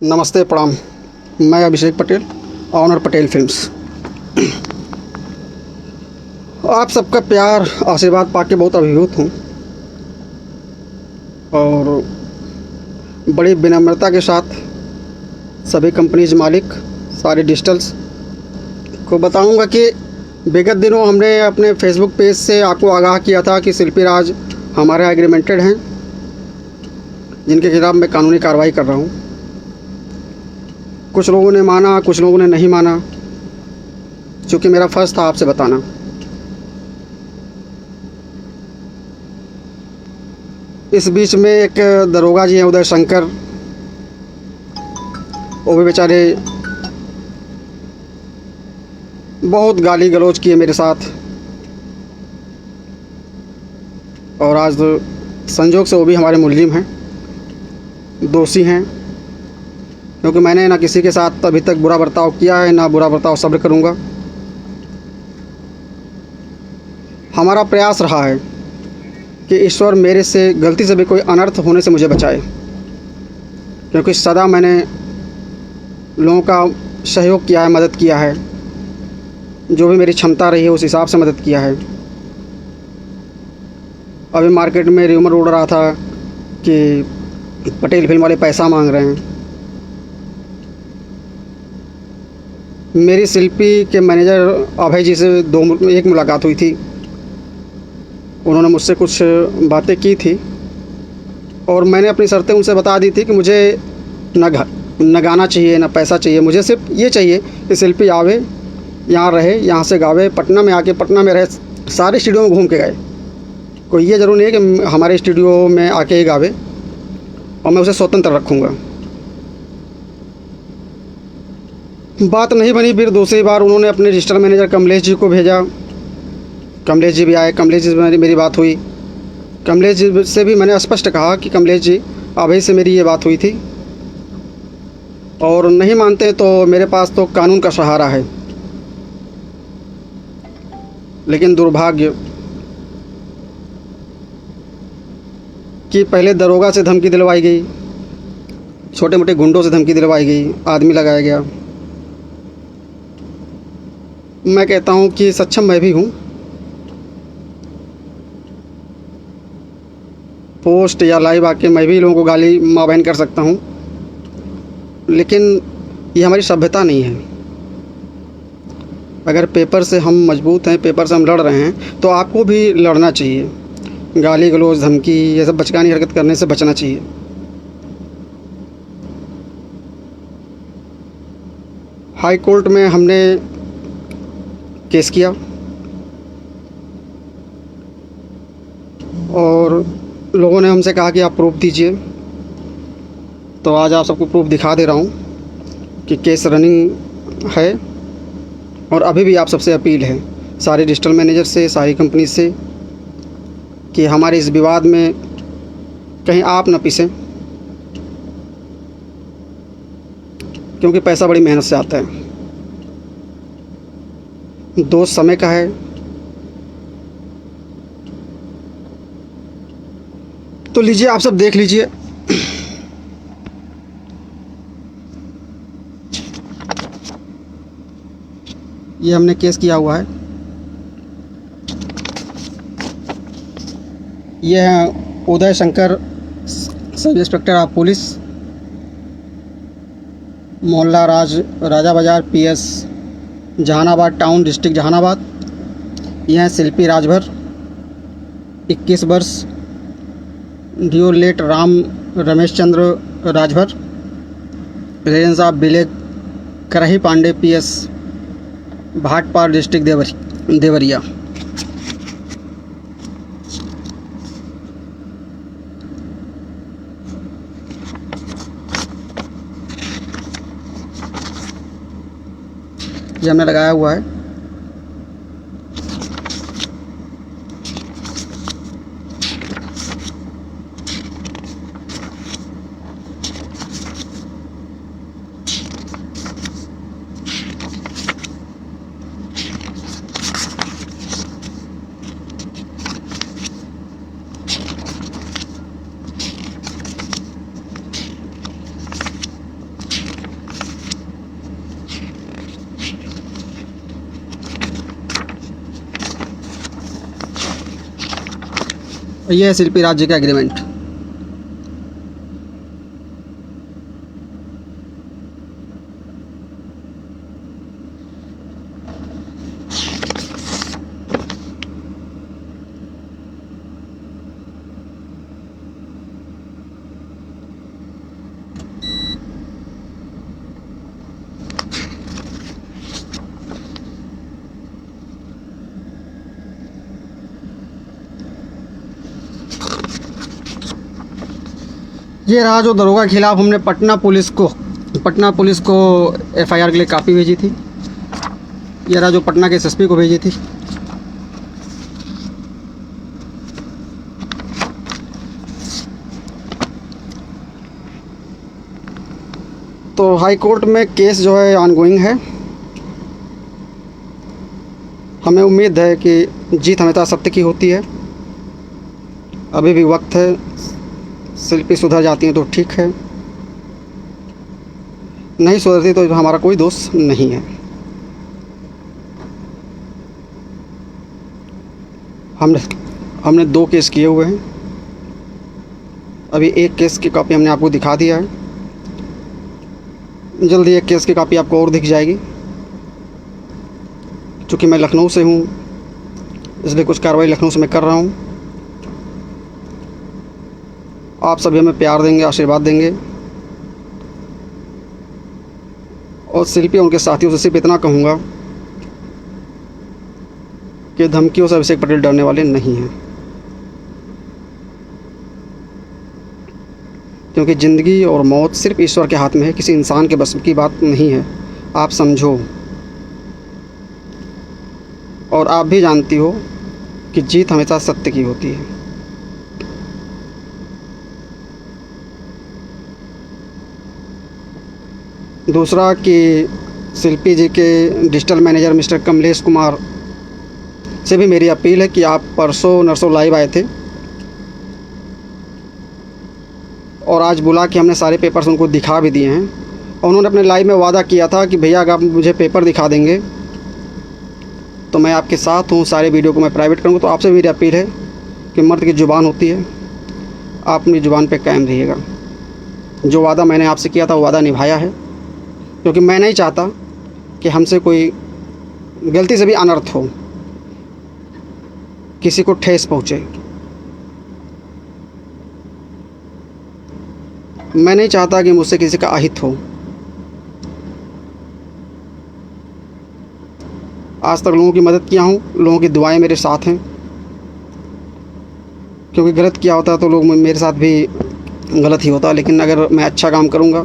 नमस्ते, प्रणाम। मैं अभिषेक पटेल, ऑनर पटेल फिल्म्स। आप सबका प्यार आशीर्वाद पाके बहुत अभिभूत हूँ और बड़ी विनम्रता के साथ सभी कंपनीज मालिक, सारे डिजिटल्स को बताऊंगा कि विगत दिनों हमने अपने फेसबुक पेज से आपको आगाह किया था कि शिल्पी राज हमारे एग्रीमेंटेड हैं, जिनके खिलाफ़ मैं कानूनी कार्रवाई कर रहा हूँ। कुछ लोगों ने माना, कुछ लोगों ने नहीं माना, क्योंकि मेरा फ़र्ज़ था आपसे बताना। इस बीच में एक दरोगा जी हैं, उदय शंकर, वो भी बेचारे बहुत गाली गलौज किए मेरे साथ, और आज संजोग से वो भी हमारे मुल्ज़िम हैं, दोषी हैं, क्योंकि मैंने ना किसी के साथ अभी तक बुरा बर्ताव किया है, ना बुरा बर्ताव सब्र करूँगा। हमारा प्रयास रहा है कि ईश्वर मेरे से गलती से भी कोई अनर्थ होने से मुझे बचाए, क्योंकि सदा मैंने लोगों का सहयोग किया है, मदद किया है, जो भी मेरी क्षमता रही है उस हिसाब से मदद किया है। अभी मार्केट में र्यूमर उड़ रहा था कि पटेल फिल्म वाले पैसा मांग रहे हैं। मेरी शिल्पी के मैनेजर अभय जी से एक मुलाकात हुई थी। उन्होंने मुझसे कुछ बातें की थी और मैंने अपनी शर्तें उनसे बता दी थी कि मुझे न गाना चाहिए, न पैसा चाहिए। मुझे सिर्फ ये चाहिए कि शिल्पी आवे, यहाँ रहे, यहाँ से गावे, पटना में आके पटना में रहे, सारे स्टूडियो में घूम के गाए। कोई ये ज़रूर नहीं है कि हमारे स्टूडियो में आके ही गावे, और मैं उसे स्वतंत्र रखूँगा। बात नहीं बनी। फिर दूसरी बार उन्होंने अपने रजिस्टर मैनेजर कमलेश जी को भेजा। कमलेश जी भी आए, कमलेश जी से मेरी बात हुई। कमलेश जी से भी मैंने स्पष्ट कहा कि कमलेश जी, अभी से मेरी ये बात हुई थी, और नहीं मानते तो मेरे पास तो कानून का सहारा है। लेकिन दुर्भाग्य कि पहले दरोगा से धमकी दिलवाई गई, छोटे मोटे गुंडों से धमकी दिलवाई गई, आदमी लगाया गया। मैं कहता हूँ कि सक्षम मैं भी हूँ। पोस्ट या लाइव आके मैं भी लोगों को गाली माबैन कर सकता हूँ, लेकिन ये हमारी सभ्यता नहीं है। अगर पेपर से हम मजबूत हैं, पेपर से हम लड़ रहे हैं, तो आपको भी लड़ना चाहिए। गाली गलौज, धमकी, ये सब बचकानी हरकत करने से बचना चाहिए। हाई कोर्ट में हमने केस किया और लोगों ने हमसे कहा कि आप प्रूफ दीजिए। तो आज आप सबको प्रूफ दिखा दे रहा हूँ कि केस रनिंग है, और अभी भी आप सबसे अपील है, सारे डिजिटल मैनेजर से, सारी कंपनी से, कि हमारे इस विवाद में कहीं आप न पिसें। क्योंकि पैसा बड़ी मेहनत से आता है। दोस्त समय का है, तो लीजिए आप सब देख लीजिए। ये हमने केस किया हुआ है। ये हैं Uday Shankar, sub inspector of police, मोहल्ला Raja Bazar, PS Jehanabad town, district Jehanabad. यह हैं शिल्पी राजभर, 21 वर्ष, due late Ram Ramesh Chandra Rajbhar, residence of village Karhi Pande, PS Bhatpar, district Deoria. ये हमने लगाया हुआ है। ये है शिल्पी राज्य का एग्रीमेंट। ये रहा जो दरोगा के खिलाफ हमने पटना पुलिस को FIR के लिए कापी भेजी थी। ये रहा जो पटना के SSP को भेजी थी। तो हाई कोर्ट में केस जो है ऑनगोइंग है। हमें उम्मीद है कि जीत हमेशा सत्य की होती है। अभी भी वक्त है, शिल्पी सुधर जाती हैं तो ठीक है, नहीं सुधरती तो हमारा कोई दोष नहीं है। हमने 2 केस किए हुए हैं। अभी एक केस की कॉपी हमने आपको दिखा दिया है। जल्दी एक केस की कॉपी आपको और दिख जाएगी। चूँकि मैं लखनऊ से हूँ, इसलिए कुछ कार्रवाई लखनऊ से मैं कर रहा हूँ। आप सभी हमें प्यार देंगे, आशीर्वाद देंगे। और शिल्पी और उनके साथियों से सिर्फ इतना कहूँगा कि धमकियों से अभिषेक पटेल डरने वाले नहीं हैं, क्योंकि ज़िंदगी और मौत सिर्फ ईश्वर के हाथ में है, किसी इंसान के बस की बात नहीं है। आप समझो, और आप भी जानती हो कि जीत हमेशा सत्य की होती है। दूसरा कि शिल्पी जी के digital manager mister Kamlesh Kumar से भी मेरी अपील है कि आप परसों नरसों लाइव आए थे और आज बुला के हमने सारे पेपर्स उनको दिखा भी दिए हैं। और उन्होंने अपने लाइव में वादा किया था कि भैया अगर आप मुझे पेपर दिखा देंगे तो मैं आपके साथ हूँ, सारे वीडियो को मैं प्राइवेट करूँगा। तो आपसे मेरी अपील है कि मर्द की ज़ुबान होती है, आप अपनी ज़ुबान पे कायम रहिएगा। जो वादा मैंने आपसे किया था वो वादा निभाया है, क्योंकि मैं नहीं चाहता कि हमसे कोई गलती से भी अनर्थ हो, किसी को ठेस पहुँचे। मैं नहीं चाहता कि मुझसे किसी का अहित हो। आज तक लोगों की मदद किया हूँ, लोगों की दुआएं मेरे साथ हैं, क्योंकि गलत किया होता तो लोग मेरे साथ भी गलत ही होता। लेकिन अगर मैं अच्छा काम करूँगा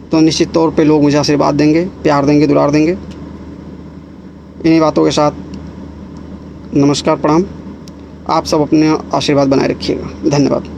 तो निश्चित तौर पे लोग मुझे आशीर्वाद देंगे, प्यार देंगे, दुलार देंगे। इन्हीं बातों के साथ नमस्कार, प्रणाम। आप सब अपने आशीर्वाद बनाए रखिएगा। धन्यवाद।